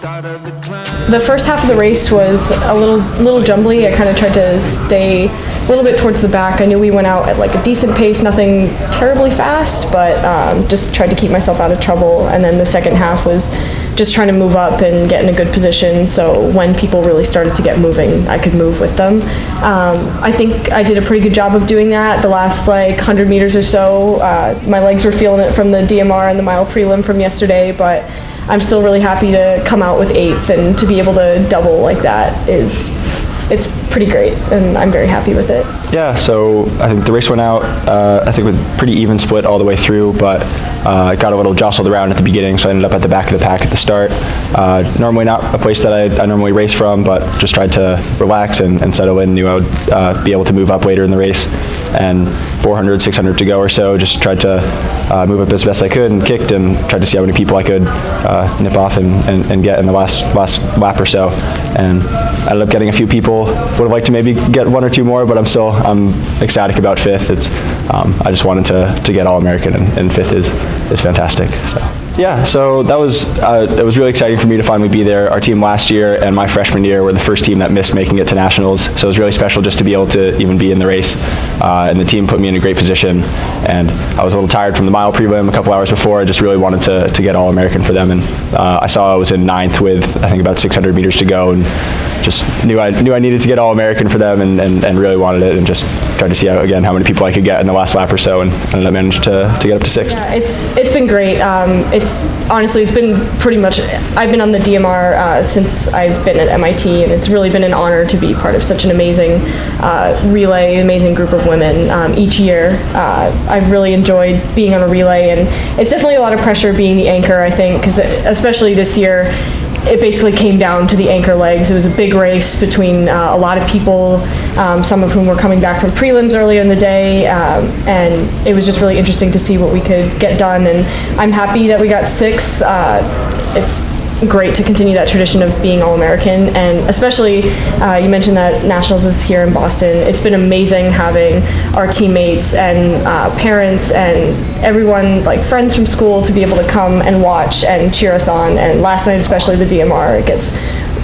The first half of the race was a little jumbly. I kind of tried to stay a little bit towards the back. I knew we went out at like a decent pace, nothing terribly fast, but just tried to keep myself out of trouble. And then the second half was just trying to move up and get in a good position, so when people really started to get moving, I could move with them. I think I did a pretty good job of doing that the last like 100 meters or so. My legs were feeling it from the DMR and the mile prelim from yesterday, but I'm still really happy to come out with 8th, and to be able to double like that it's pretty great, and I'm very happy with it. Yeah, so I think the race went out, I think with pretty even split all the way through, but I got a little jostled around at the beginning, so I ended up at the back of the pack at the start. Normally not a place that I normally race from, but just tried to relax and settle in, knew I would be able to move up later in the race. And 400, 600 to go or so, just tried to move up as best I could and kicked and tried to see how many people I could nip off and get in the last lap or so. And I ended up getting a few people. Would have liked to maybe get 1 or 2 more, but I'm ecstatic about 5th. I just wanted to get All-American, and 5th is fantastic. So. Yeah, so that was it was really exciting for me to finally be there. Our team last year and my freshman year were the first team that missed making it to nationals, so it was really special just to be able to even be in the race. And the team put me in a great position, and I was a little tired from the mile prelim a couple hours before. I just really wanted to get All-American for them, and I saw I was in 9th with I think about 600 meters to go, and just knew I needed to get All-American for them, and really wanted it, and just tried to see how many people I could get in the last lap or so, and I managed to get up to 6th. Yeah, it's been great. It's been pretty much, I've been on the DMR since I've been at MIT, and it's really been an honor to be part of such an amazing relay, amazing group of women each year. I've really enjoyed being on a relay, and it's definitely a lot of pressure being the anchor, I think, because especially this year, it basically came down to the anchor legs. It was a big race between a lot of people, some of whom were coming back from prelims earlier in the day, and it was just really interesting to see what we could get done, and I'm happy that we got 6th. It's great to continue that tradition of being All-American, and especially you mentioned that Nationals is here in Boston. It's been amazing having our teammates and parents and everyone, like friends from school, to be able to come and watch and cheer us on. And last night, especially the DMR, it gets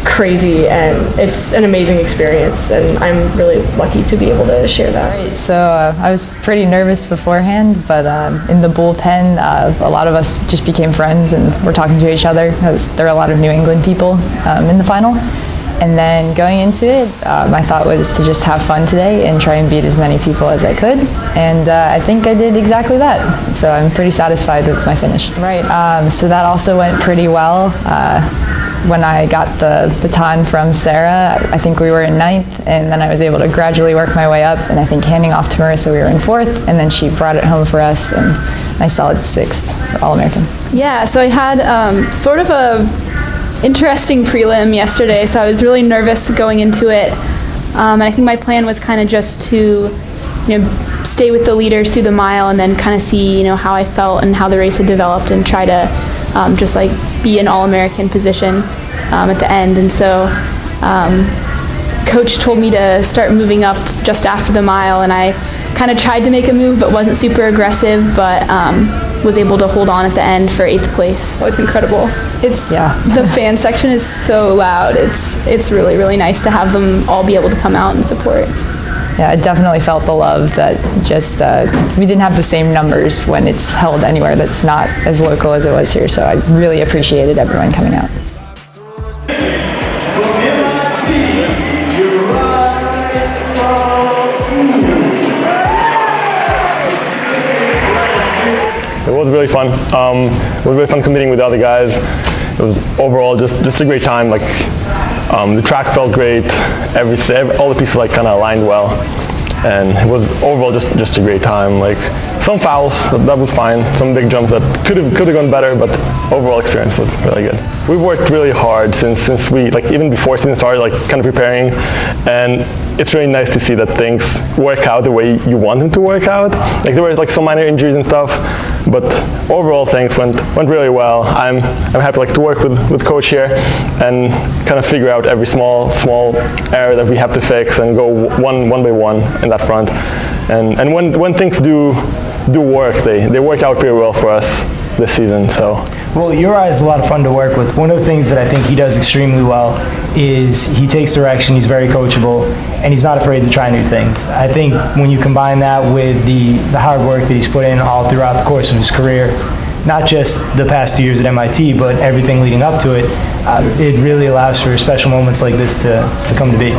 crazy, and it's an amazing experience, and I'm really lucky to be able to share that. Right, so I was pretty nervous beforehand, but in the bullpen, a lot of us just became friends and we're talking to each other, because there are a lot of New England people in the final. And then going into it, my thought was to just have fun today and try and beat as many people as I could. And I think I did exactly that. So I'm pretty satisfied with my finish. Right, so that also went pretty well. When I got the baton from Sarah, I think we were in 9th, and then I was able to gradually work my way up, and I think handing off to Marissa, we were in 4th, and then she brought it home for us, and I solid 6th for All-American. Yeah, so I had sort of a interesting prelim yesterday, so I was really nervous going into it. I think my plan was kind of just to, stay with the leaders through the mile, and then kind of see, how I felt and how the race had developed, and try to just like be an All-American position at the end. And so coach told me to start moving up just after the mile, and I kind of tried to make a move but wasn't super aggressive, but was able to hold on at the end for 8th place. Oh, it's incredible. The fan section is so loud. It's really, really nice to have them all be able to come out and support. Yeah, I definitely felt the love that just, we didn't have the same numbers when it's held anywhere that's not as local as it was here, so I really appreciated everyone coming out. It was really fun. It was really fun competing with the other guys. It was overall just a great time. Like the track felt great. All the pieces kind of aligned well, and it was overall just a great time. Like some fouls, that was fine. Some big jumps that could have gone better, but overall experience was really good. We worked really hard since we even before season started, kind of preparing, and it's really nice to see that things work out the way you want them to work out. There were some minor injuries and stuff, but overall things went really well. I'm happy to work with coach here and kind of figure out every small error that we have to fix and go one by one in that front. And when things do work, they work out pretty well for us. this season. So. Well, Yorai is a lot of fun to work with. One of the things that I think he does extremely well is he takes direction, he's very coachable, and he's not afraid to try new things. I think when you combine that with the hard work that he's put in all throughout the course of his career, not just the past 2 years at MIT, but everything leading up to it, it really allows for special moments like this to come to be.